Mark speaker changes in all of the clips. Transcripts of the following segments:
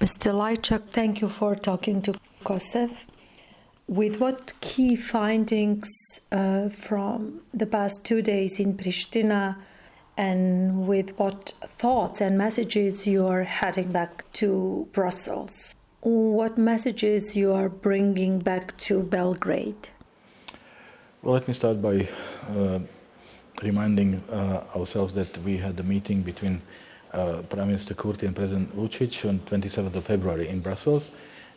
Speaker 1: Mr. Lajcak, thank you for talking to KoSSev. With what key findings from the past 2 days in Pristina, and with what thoughts and messages you are heading back to Brussels? What messages you are bringing back to Belgrade?
Speaker 2: Well, let me start by reminding ourselves that we had a meeting between Prime Minister Kurti and President Vucic on 27th of February in Brussels.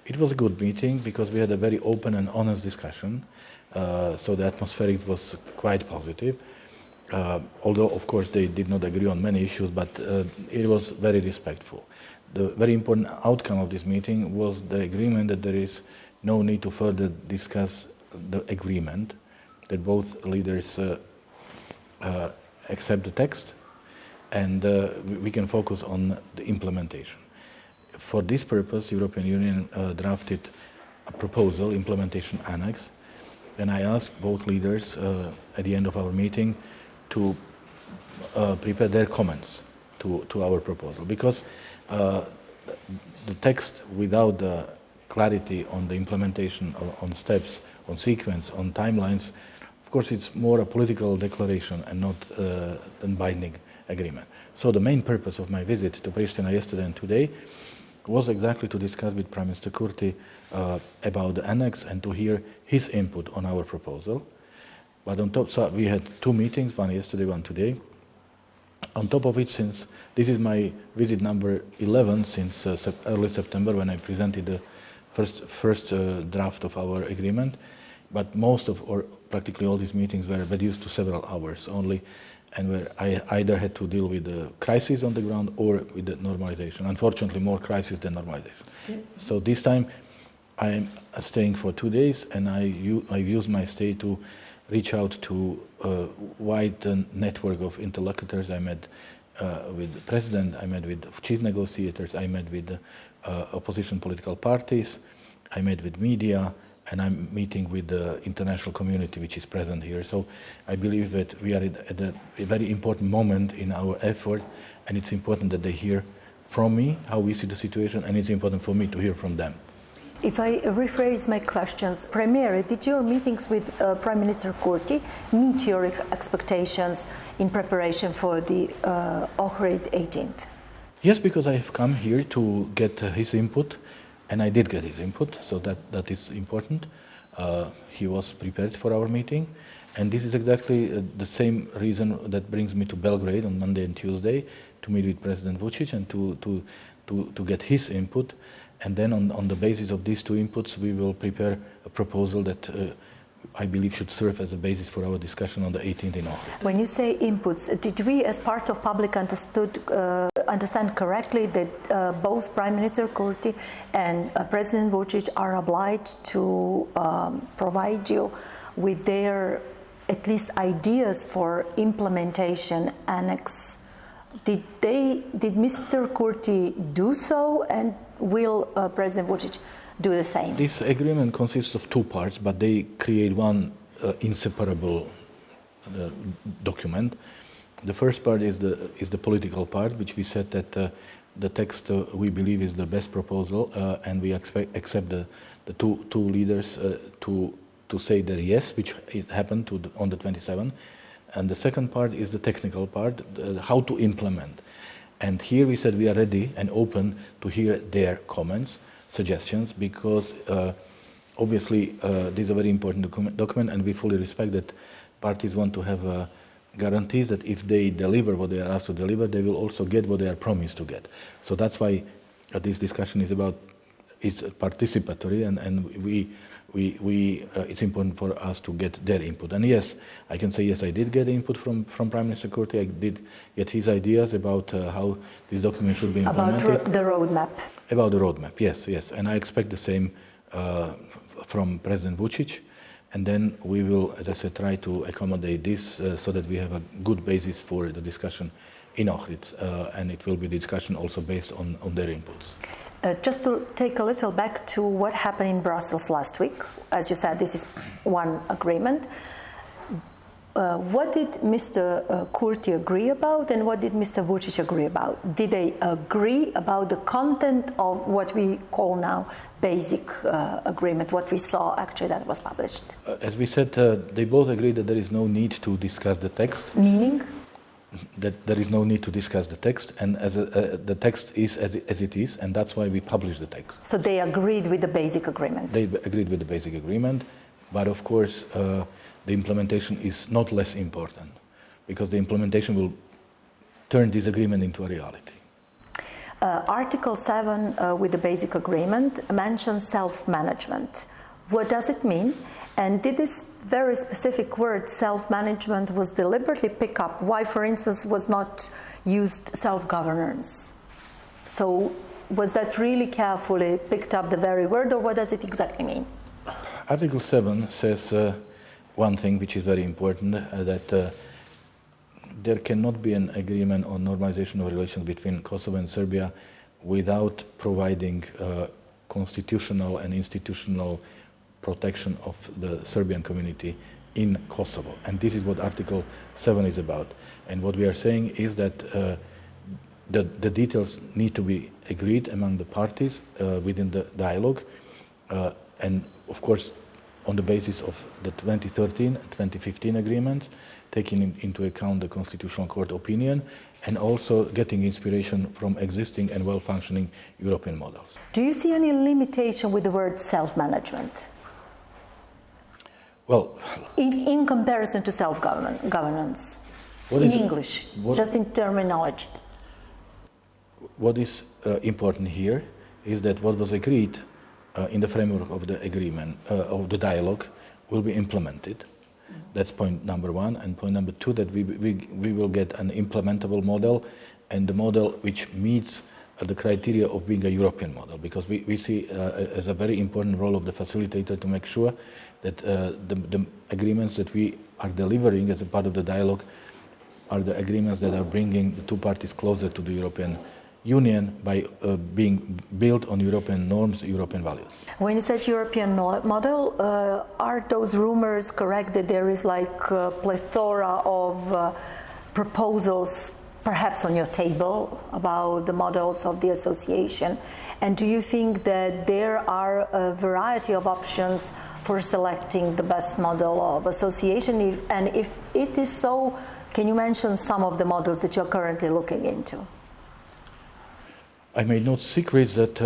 Speaker 2: It was a good meeting because we had a very open and honest discussion, so the atmosphere was quite positive. Although, of course, they did not agree on many issues, but it was very respectful. The very important outcome of this meeting was the agreement that there is no need to further discuss the agreement, that both leaders accept the text, and we can focus on the implementation. For this purpose, the European Union drafted a proposal, implementation annex, and I asked both leaders at the end of our meeting to prepare their comments to our proposal, because the text without the clarity on the implementation, on steps, on sequence, on timelines, of course it's more a political declaration and not a binding agreement. So the main purpose of my visit to Pristina yesterday and today was exactly to discuss with Prime Minister Kurti about the annex and to hear his input on our proposal. But on top, so we had 2 meetings, one yesterday, one today. On top of it, since this is my visit number 11 since early September, when I presented the first draft of our agreement, but most of, or practically all these meetings were reduced to several hours only, and where I either had to deal with the crisis on the ground or with the normalization. Unfortunately, more crisis than normalization. Mm-hmm. So this time, I'm staying for 2 days, and I've used my stay to reach out to a wide network of interlocutors. I met with the president, I met with chief negotiators, I met with opposition political parties, I met with media, and I'm meeting with the international community which is present here. So I believe that we are at a very important moment in our effort, and it's important that they hear from me how we see the situation, and it's important for me to hear from them.
Speaker 1: If I rephrase my questions, primarily, did your meetings with Prime Minister Kurti meet your expectations in preparation for the Ohrid 18th?
Speaker 2: Yes, because I have come here to get his input, and I did get his input, so that is important. He was prepared for our meeting, and this is exactly the same reason that brings me to Belgrade on Monday and Tuesday to meet with President Vucic and to get his input. And then on the basis of these 2 inputs, we will prepare a proposal that I believe should serve as a basis for our discussion on the 18th in Ohrid.
Speaker 1: When you say inputs, did we as part of public understand correctly that both Prime Minister Kurti and President Vucic are obliged to provide you with their at least ideas for implementation annex? Did Mr. Kurti do so, and will President Vucic do the same?
Speaker 2: This agreement consists of 2 parts, but they create one inseparable document. The first part is the political part, which we said that the text we believe is the best proposal, and we accept the two leaders to say their yes, which it happened on the 27th. And the second part is the technical part, how to implement. And here we said we are ready and open to hear their comments, suggestions, because obviously this is a very important document, and we fully respect that parties want to have guarantees that if they deliver what they are asked to deliver, they will also get what they are promised to get. So that's why this discussion is about, it's participatory, and it's important for us to get their input. And yes, I can say yes, I did get input from Prime Minister Kurti. I did get his ideas about how this document should be implemented.
Speaker 1: About the roadmap.
Speaker 2: About the roadmap, yes. And I expect the same from President Vucic. And then we will, as I said, try to accommodate this so that we have a good basis for the discussion in Ohrid. And it will be discussion also based on their inputs.
Speaker 1: Just to take a little back to what happened in Brussels last week. As you said, this is one agreement. What did Mr. Kurti agree about, and what did Mr. Vucic agree about? Did they agree about the content of what we call now basic agreement, what we saw actually that was published?
Speaker 2: As we said, they both agree that there is no need to discuss the text.
Speaker 1: Meaning?
Speaker 2: That there is no need to discuss the text, and the text is as it is, and that's why we publish the text.
Speaker 1: So they agreed with the basic agreement?
Speaker 2: They agreed with the basic agreement, but of course the implementation is not less important, because the implementation will turn this agreement into a reality.
Speaker 1: Article 7 with the basic agreement mentions self-management. What does it mean? And did this very specific word, self-management, was deliberately picked up? Why, for instance, was not used self-governance? So was that really carefully picked up, the very word, or what does it exactly mean?
Speaker 2: Article 7 says one thing which is very important, that there cannot be an agreement on normalization of relations between Kosovo and Serbia without providing constitutional and institutional protection of the Serbian community in Kosovo. And this is what Article 7 is about. And what we are saying is that the details need to be agreed among the parties within the dialogue, and of course on the basis of the 2013 and 2015 agreements, taking into account the Constitutional Court opinion, and also getting inspiration from existing and well-functioning European models.
Speaker 1: Do you see any limitation with the word self-management?
Speaker 2: Well,
Speaker 1: in comparison to self-governance, in English, just in terminology.
Speaker 2: What is important here is that what was agreed in the framework of the agreement, of the dialogue, will be implemented. That's point number one. And point number two, that we will get an implementable model, and the model which meets the criteria of being a European model, because we see as a very important role of the facilitator to make sure that the agreements that we are delivering as a part of the dialogue are the agreements that are bringing the two parties closer to the European Union by being built on European norms, European values.
Speaker 1: When you said European model, are those rumors correct that there is like a plethora of proposals perhaps on your table about the models of the association? And do you think that there are a variety of options for selecting the best model of association? If it is so, can you mention some of the models that you're currently looking into?
Speaker 2: I made no secrets that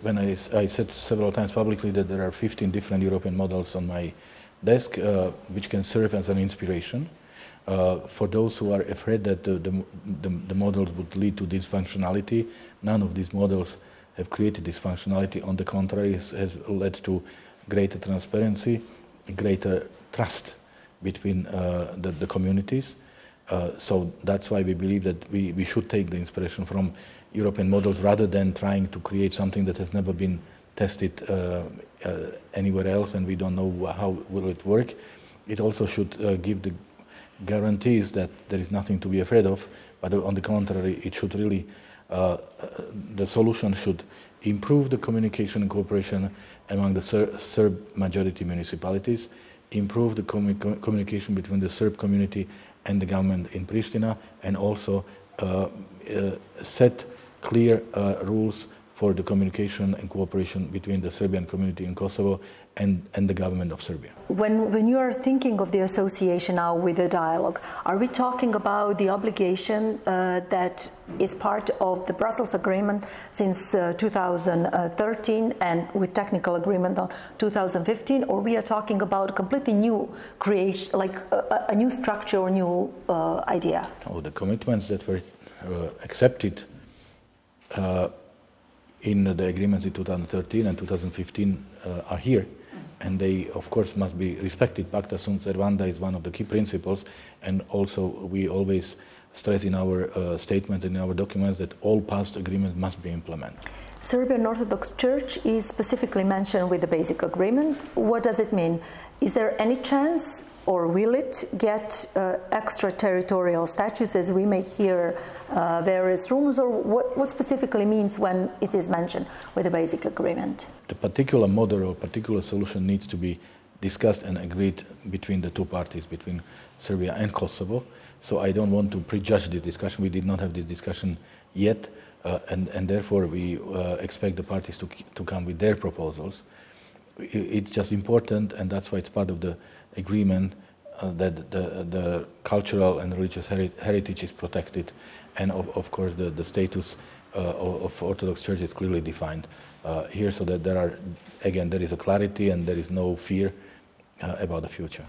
Speaker 2: when I said several times publicly that there are 15 different European models on my desk, which can serve as an inspiration. For those who are afraid that the models would lead to dysfunctionality, none of these models have created dysfunctionality. On the contrary, it has led to greater transparency, greater trust between the communities. So that's why we believe that we should take the inspiration from European models rather than trying to create something that has never been tested anywhere else, and we don't know how will it work. It also should give the guarantees that there is nothing to be afraid of, but on the contrary, it should really, the solution should improve the communication and cooperation among the Serb majority municipalities, improve the communication between the Serb community and the government in Pristina, and also set clear rules for the communication and cooperation between the Serbian community in Kosovo and the government of Serbia.
Speaker 1: When you are thinking of the association now with the dialogue, are we talking about the obligation that is part of the Brussels Agreement since 2013 and with technical agreement on 2015, or we are talking about a completely new creation, like a new structure or new idea?
Speaker 2: Oh, the commitments that were accepted in the agreements in 2013 and 2015 are here, and they of course must be respected. Pacta sunt servanda is one of the key principles, and also we always stress in our statements and in our documents that all past agreements must be implemented.
Speaker 1: Serbian Orthodox Church is specifically mentioned with the basic agreement. What does it mean? Is there any chance, or will it get extraterritorial status, as we may hear various rumors, or what specifically means when it is mentioned with the basic agreement?
Speaker 2: The particular model or particular solution needs to be discussed and agreed between the two parties, between Serbia and Kosovo. So I don't want to prejudge this discussion. We did not have this discussion yet, and therefore we expect the parties to come with their proposals. It's just important, and that's why it's part of the agreement that the cultural and religious heritage is protected, and of course the status of Orthodox Church is clearly defined here, so that there is a clarity and there is no fear about the future.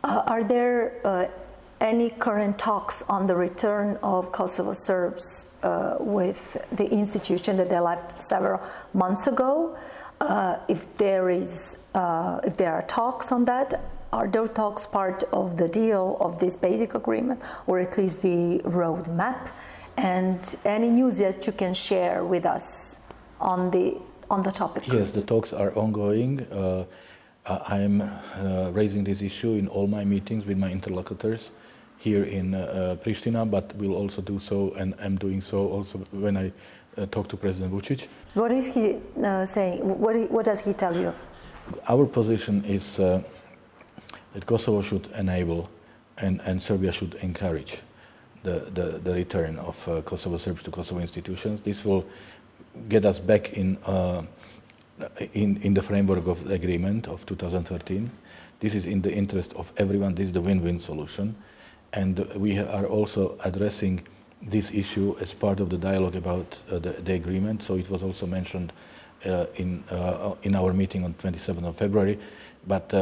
Speaker 1: Are there any current talks on the return of Kosovo Serbs with the institution that they left several months ago? If there are talks on that, are those talks part of the deal of this basic agreement, or at least the roadmap? And any news that you can share with us on the topic?
Speaker 2: Yes, the talks are ongoing. I'm raising this issue in all my meetings with my interlocutors here in Pristina, but will also do so, and am doing so also when I talk to President Vucic.
Speaker 1: What is he saying? What does he tell you?
Speaker 2: Our position is that Kosovo should enable and Serbia should encourage the return of Kosovo Serbs to Kosovo institutions. This will get us back in the framework of the agreement of 2013. This is in the interest of everyone. This is the win-win solution. And we are also addressing this issue as part of the dialogue about the agreement. So it was also mentioned in our meeting on 27th of February. But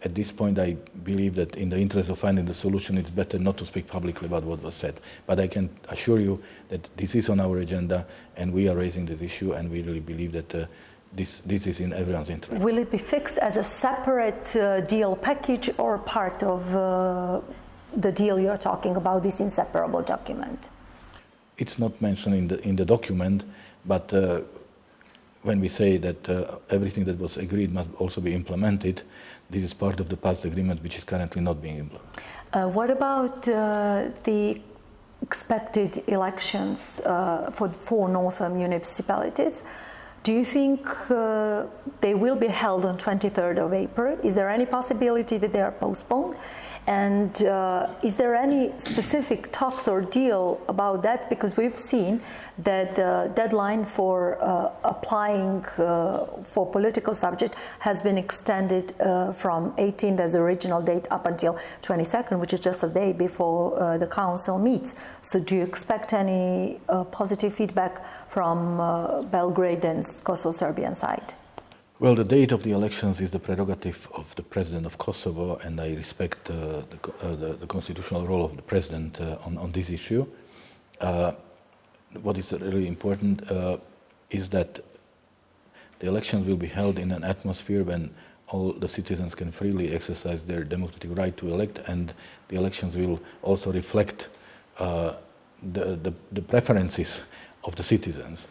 Speaker 2: at this point, I believe that in the interest of finding the solution, it's better not to speak publicly about what was said. But I can assure you that this is on our agenda, and we are raising this issue, and we really believe that this is in everyone's interest.
Speaker 1: Will it be fixed as a separate deal package or part of the deal you're talking about, this inseparable document?
Speaker 2: It's not mentioned in the document, but when we say that everything that was agreed must also be implemented, this is part of the past agreement which is currently not being implemented.
Speaker 1: What about the expected elections for the 4 northern municipalities? Do you think they will be held on 23rd of April? Is there any possibility that they are postponed? And is there any specific talks or deal about that? Because we've seen that the deadline for applying for political subject has been extended from 18th as original date up until 22nd, which is just a day before the council meets. So do you expect any positive feedback from Belgrade and Kosovo Serbian side?
Speaker 2: Well, the date of the elections is the prerogative of the President of Kosovo, and I respect the constitutional role of the President on this issue. What is really important is that the elections will be held in an atmosphere when all the citizens can freely exercise their democratic right to elect, and the elections will also reflect the preferences of the citizens.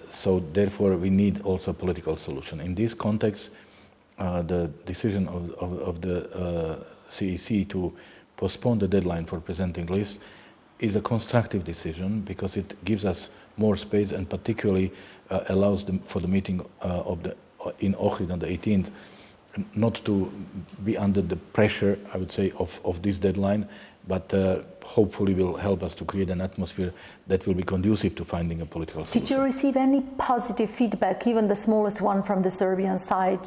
Speaker 2: So therefore we need also a political solution. In this context, the decision of the CEC to postpone the deadline for presenting lists is a constructive decision because it gives us more space and particularly allows for the meeting in Ohrid on the 18th not to be under the pressure, I would say, of this deadline, but hopefully will help us to create an atmosphere that will be conducive to finding a political solution.
Speaker 1: Did you receive any positive feedback, even the smallest one from the Serbian side,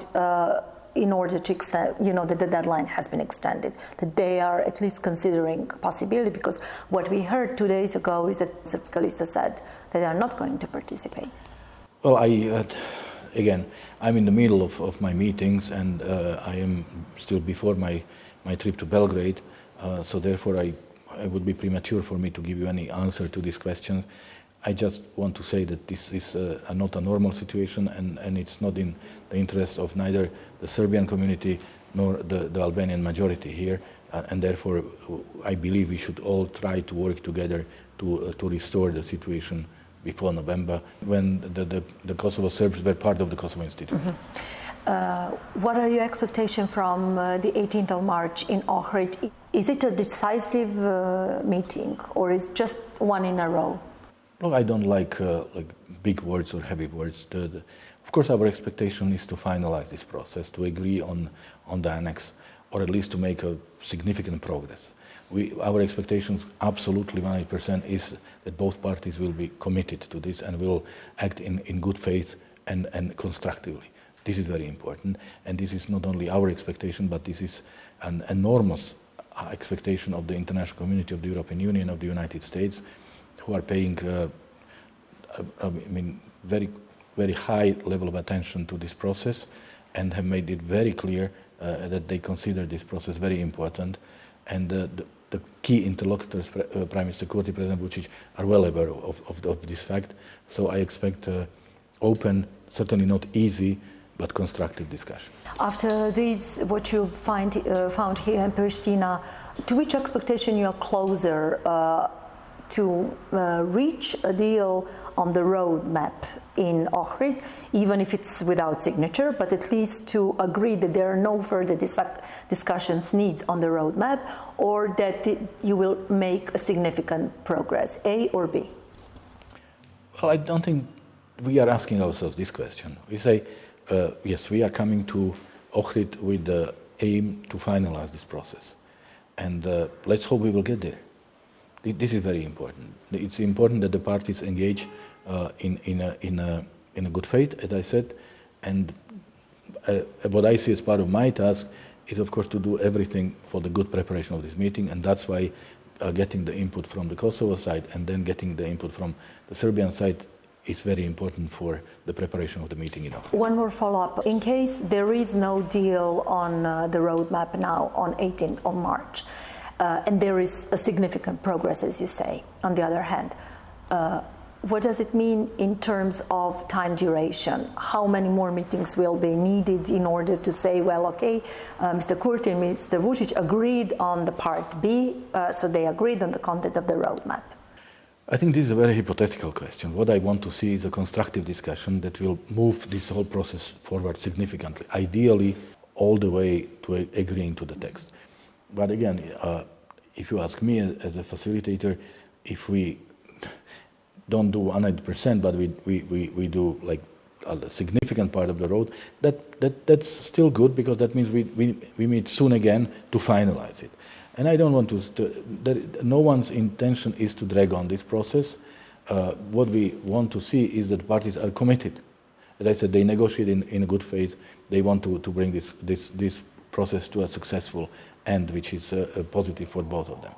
Speaker 1: in order to extend, that the deadline has been extended, that they are at least considering a possibility? Because what we heard 2 days ago is that Srpska Lista said that they are not going to participate.
Speaker 2: Well, again, I'm in the middle of my meetings, and I am still before my trip to Belgrade. So therefore, it would be premature for me to give you any answer to this question. I just want to say that this is not a normal situation, and it's not in the interest of neither the Serbian community nor the Albanian majority here. And therefore, I believe we should all try to work together to restore the situation before November, when the Kosovo Serbs were part of the Kosovo institution.
Speaker 1: Mm-hmm. What are your expectations from the 18th of March in Ohrid? Is it a decisive meeting, or is just one in a row?
Speaker 2: Look, I don't like big words or heavy words. Of course, our expectation is to finalize this process, to agree on the annex or at least to make a significant progress. Our expectations, absolutely 100%, is that both parties will be committed to this and will act in good faith and constructively. This is very important, and this is not only our expectation, but this is an enormous expectation of the international community, of the European Union, of the United States, who are paying very, very high level of attention to this process and have made it very clear that they consider this process very important. And the key interlocutors, Prime Minister Kurti, President Vucic, are well aware of this fact. So I expect open, certainly not easy, but constructive discussion.
Speaker 1: After this, what you found here in Pristina, to which expectation you are closer to reach a deal on the roadmap in Ohrid, even if it's without signature, but at least to agree that there are no further discussions needs on the roadmap, or that you will make a significant progress, A or B?
Speaker 2: Well, I don't think we are asking ourselves this question. We say, yes, we are coming to Ohrid with the aim to finalize this process. And let's hope we will get there. This is very important. It's important that the parties engage in a good faith, as I said. And what I see as part of my task is, of course, to do everything for the good preparation of this meeting. And that's why getting the input from the Kosovo side and then getting the input from the Serbian side is very important for the preparation of the meeting in Ohrid.
Speaker 1: One more follow-up. In case there is no deal on the roadmap now on 18th of March, and there is a significant progress, as you say, on the other hand, what does it mean in terms of time duration? How many more meetings will be needed in order to say, well, okay, Mr. Kurti and Mr. Vucic agreed on the part B, so they agreed on the content of the roadmap?
Speaker 2: I think this is a very hypothetical question. What I want to see is a constructive discussion that will move this whole process forward significantly, ideally all the way to agreeing to the text. But again, if you ask me as a facilitator, if we don't do 100%, but we do like a significant part of the road, that's still good, because that means we meet soon again to finalize it. And I don't want no one's intention is to drag on this process. What we want to see is that parties are committed. As I said, they negotiate in good faith. They want to bring this process to a successful end, which is positive for both of them.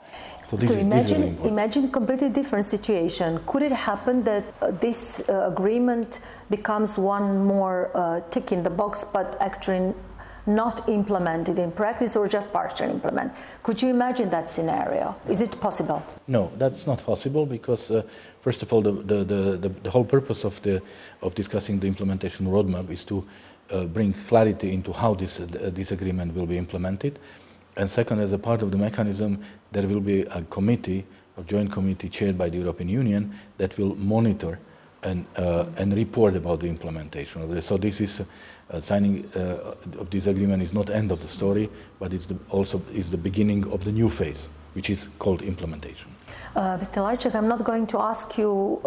Speaker 2: So this is really important.
Speaker 1: Imagine a completely different situation. Could it happen that this agreement becomes one more tick in the box, but actually not implemented in practice, or just partially implemented? Could you imagine that scenario? Is it possible?
Speaker 2: No, that's not possible, because first of all, the whole purpose of discussing the implementation roadmap is to bring clarity into how this agreement will be implemented. And second, as a part of the mechanism, there will be a committee, a joint committee chaired by the European Union, that will monitor and report about the implementation of this. So this is signing of this agreement is not end of the story, but it's also the beginning of the new phase, which is called implementation.
Speaker 1: Mr. Lajcak, I'm not going to ask you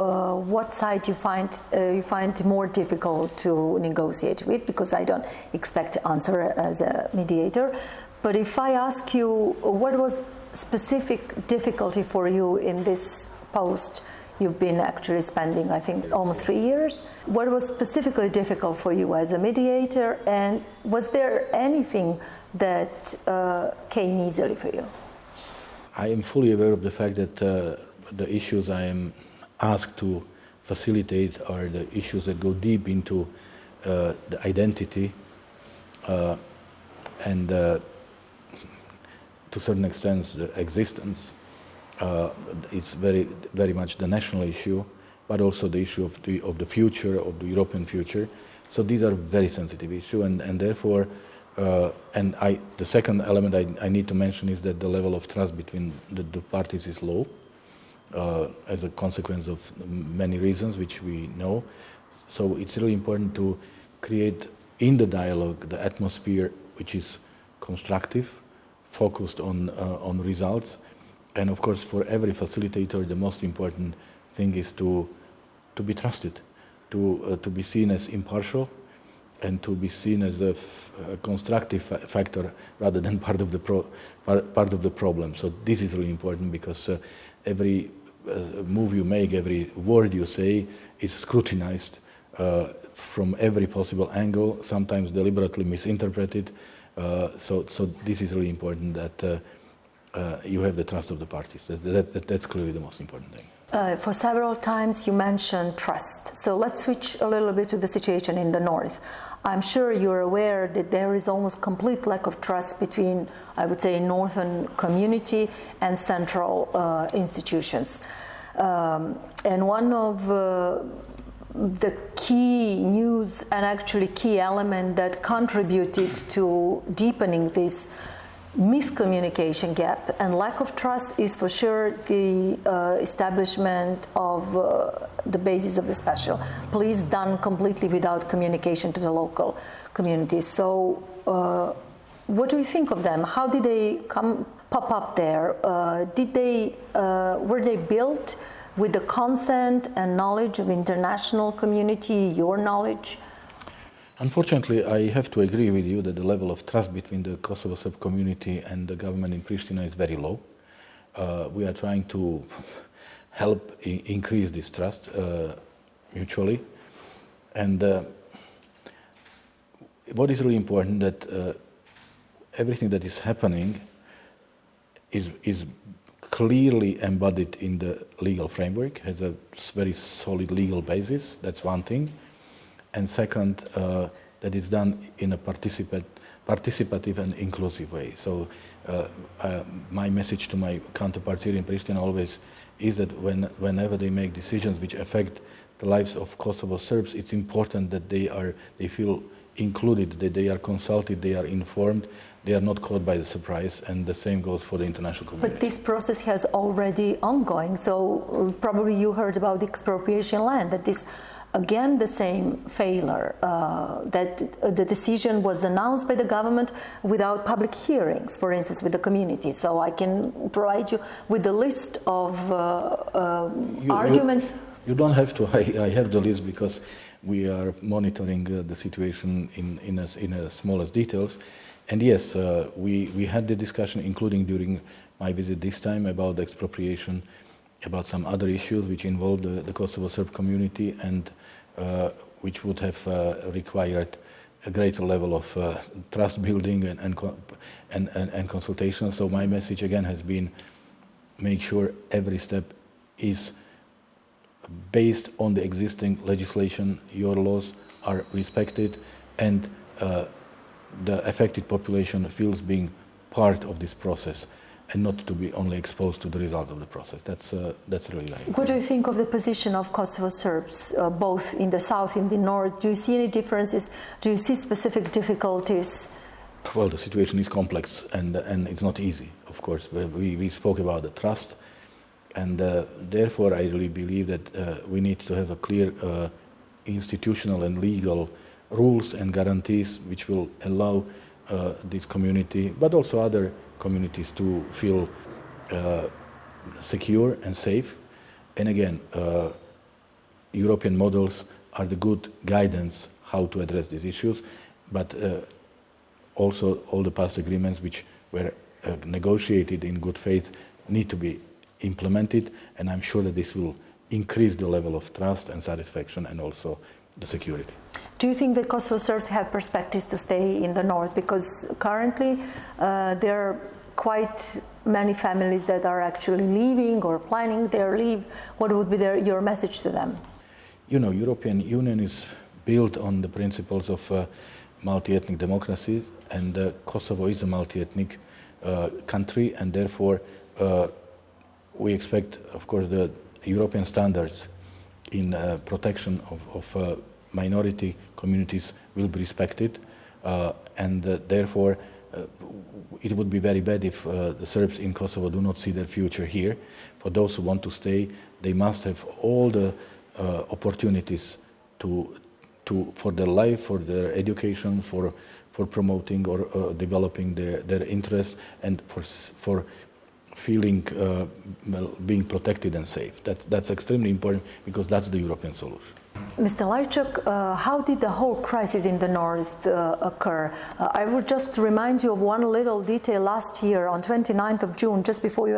Speaker 1: what side you find more difficult to negotiate with, because I don't expect to answer as a mediator. But if I ask you, what was specific difficulty for you in this post? You've been actually spending, I think, almost 3 years. What was specifically difficult for you as a mediator, and was there anything that came easily for you?
Speaker 2: I am fully aware of the fact that the issues I am asked to facilitate are the issues that go deep into the identity and to a certain extent the existence. It's very much the national issue, but also the issue of the future, of the European future. So these are very sensitive issues, and therefore, the second element I need to mention is that the level of trust between the parties is low, as a consequence of many reasons which we know. So it's really important to create in the dialogue the atmosphere which is constructive, focused on results. And of course, for every facilitator, the most important thing is to be trusted, to be seen as impartial, and to be seen as a constructive factor rather than part of the problem. So this is really important, because every move you make, every word you say is scrutinized from every possible angle, sometimes deliberately misinterpreted. So this is really important, that you have the trust of the parties. That's clearly the most important thing.
Speaker 1: For several times you mentioned trust. So let's switch a little bit to the situation in the north. I'm sure you're aware that there is almost complete lack of trust between, I would say, northern community and central institutions. And one of the key news and actually key element that contributed to deepening this miscommunication gap and lack of trust is for sure the establishment of the basis of the special police, done completely without communication to the local communities. So what do you think of them? How did they pop up there? Were they built with the consent and knowledge of international community, your knowledge?
Speaker 2: Unfortunately, I have to agree with you that the level of trust between the Kosovo Serb community and the government in Pristina is very low. We are trying to help increase this trust mutually. And what is really important, that everything that is happening is clearly embodied in the legal framework, has a very solid legal basis. That's one thing. And second, that is done in a participative and inclusive way. So my message to my counterparts here in Pristina always is that whenever they make decisions which affect the lives of Kosovo Serbs, it's important that they feel included, that they are consulted, they are informed, they are not caught by the surprise, and the same goes for the international community.
Speaker 1: But this process has already ongoing, so probably you heard about the expropriation land, that this again the same failure, that the decision was announced by the government without public hearings, for instance, with the community. So I can provide you with a list of arguments.
Speaker 2: You don't have to. I have the list, because we are monitoring the situation in a smallest details. And yes, we had the discussion, including during my visit this time, about the expropriation, about some other issues which involved the Kosovo Serb community, and which would have required a greater level of trust building and consultation. So my message again has been, make sure every step is based on the existing legislation, your laws are respected, and the affected population feels being part of this process, and not to be only exposed to the result of the process. That's really very important.
Speaker 1: What do you think of the position of Kosovo Serbs, both in the south and the north? Do you see any differences? Do you see specific difficulties?
Speaker 2: Well, the situation is complex, and it's not easy, of course. We spoke about the trust, and therefore I really believe that we need to have a clear institutional and legal rules and guarantees which will allow this community, but also other communities, to feel secure and safe. And again, European models are the good guidance how to address these issues, but also all the past agreements which were negotiated in good faith need to be implemented, and I'm sure that this will increase the level of trust and satisfaction, and also the security.
Speaker 1: Do you think that Kosovo Serbs have perspectives to stay in the north? Because currently there are quite many families that are actually leaving or planning their leave. What would be your message to them?
Speaker 2: You know, European Union is built on the principles of multi-ethnic democracy, and Kosovo is a multi-ethnic country, and therefore we expect, of course, the European standards in protection of minority communities will be respected, and therefore it would be very bad if the Serbs in Kosovo do not see their future here. For those who want to stay, they must have all the opportunities for their life, for their education, for promoting or developing their interests, and for feeling being protected and safe. That's extremely important, because that's the European solution.
Speaker 1: Mr. Lajcak, how did the whole crisis in the north occur? I will just remind you of one little detail. Last year, on 29th of June, just before you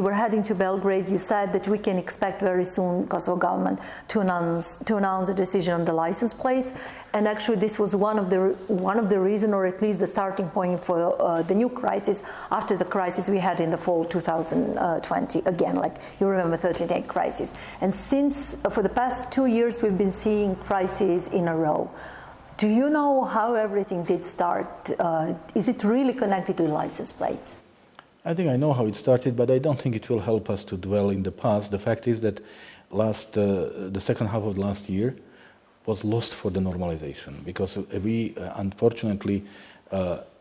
Speaker 1: were heading to Belgrade, you said that we can expect very soon Kosovo government to announce a decision on the license plates. And actually, this was one of the reasons, or at least the starting point for the new crisis after the crisis we had in the fall 2020. Again, like you remember, 13-day crisis. And since for the past 2 years, we've been seeing crises in a row. Do you know how everything did start? Is it really connected to license plates?
Speaker 2: I think I know how it started, but I don't think it will help us to dwell in the past. The fact is that the second half of last year was lost for the normalization, because we unfortunately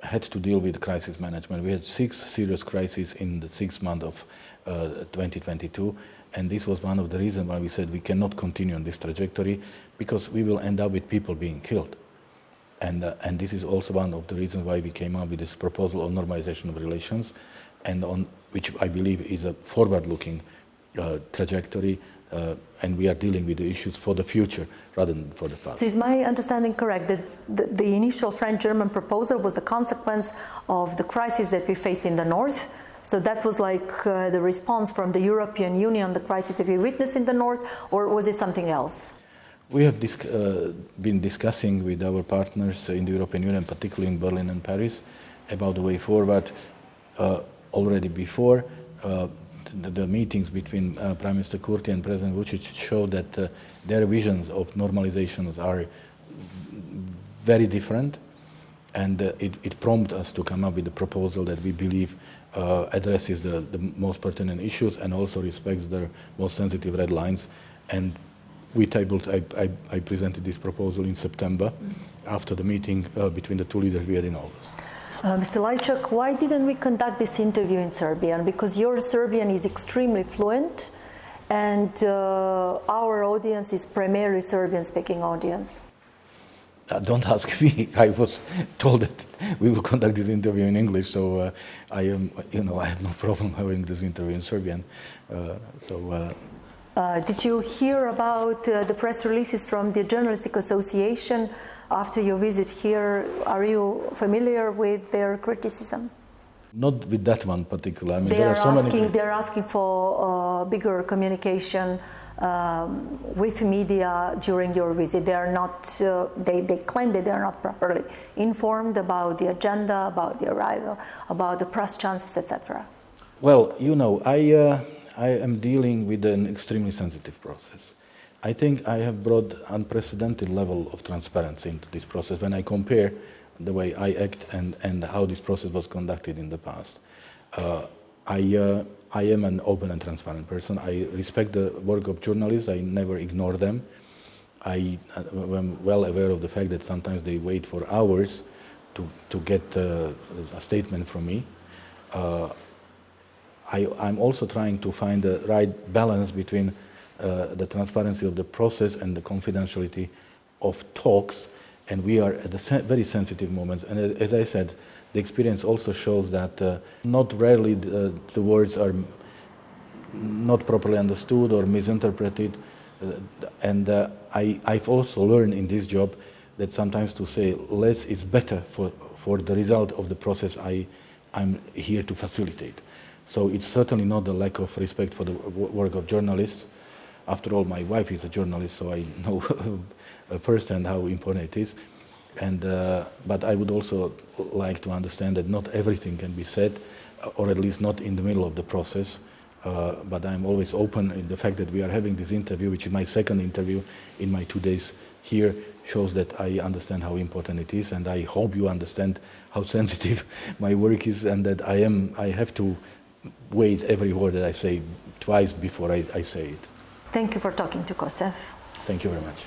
Speaker 2: had to deal with crisis management. We had 6 serious crises in the 6 months of 2022, and this was one of the reasons why we said we cannot continue on this trajectory, because we will end up with people being killed. And this is also one of the reasons why we came up with this proposal on normalization of relations, and on which I believe is a forward-looking trajectory, and we are dealing with the issues for the future rather than for the past.
Speaker 1: So is my understanding correct that the initial French-German proposal was the consequence of the crisis that we faced in the north? So that was like the response from the European Union, the crisis that we witnessed in the north, or was it something else?
Speaker 2: We have been discussing with our partners in the European Union, particularly in Berlin and Paris, about the way forward. Already before, the meetings between Prime Minister Kurti and President Vucic showed that their visions of normalizations are very different, and it prompted us to come up with a proposal that we believe addresses the most pertinent issues and also respects the most sensitive red lines. And we tabled, I presented this proposal in September after the meeting between the 2 leaders we had in August.
Speaker 1: Mr. Lajcak, why didn't we conduct this interview in Serbian? Because your Serbian is extremely fluent, and our audience is primarily Serbian-speaking audience.
Speaker 2: Don't ask me. I was told that we will conduct this interview in English, so I have no problem having this interview in Serbian.
Speaker 1: Did you hear about the press releases from the Journalistic Association after your visit here? Are you familiar with their criticism?
Speaker 2: Not with that one particular. I mean,
Speaker 1: they're asking for bigger communication with media during your visit. They are not. They claim that they are not properly informed about the agenda, about the arrival, about the press chances, etc.
Speaker 2: Well, I am dealing with an extremely sensitive process. I think I have brought unprecedented level of transparency into this process when I compare the way I act and how this process was conducted in the past. I am an open and transparent person. I respect the work of journalists. I never ignore them. I am well aware of the fact that sometimes they wait for hours to get a statement from me. I'm also trying to find the right balance between the transparency of the process and the confidentiality of talks, and we are at the very sensitive moments. And as I said, the experience also shows that not rarely the words are not properly understood or misinterpreted, and I've also learned in this job that sometimes to say less is better for the result of the process I'm here to facilitate. So it's certainly not a lack of respect for the work of journalists. After all, my wife is a journalist, so I know firsthand how important it is. But I would also like to understand that not everything can be said, or at least not in the middle of the process. But I'm always open. In the fact that we are having this interview, which is my second interview in my 2 days here, shows that I understand how important it is, and I hope you understand how sensitive my work is, and that I have to wait every word that I say twice before I say it.
Speaker 1: Thank you for talking to KoSSev.
Speaker 2: Thank you very much.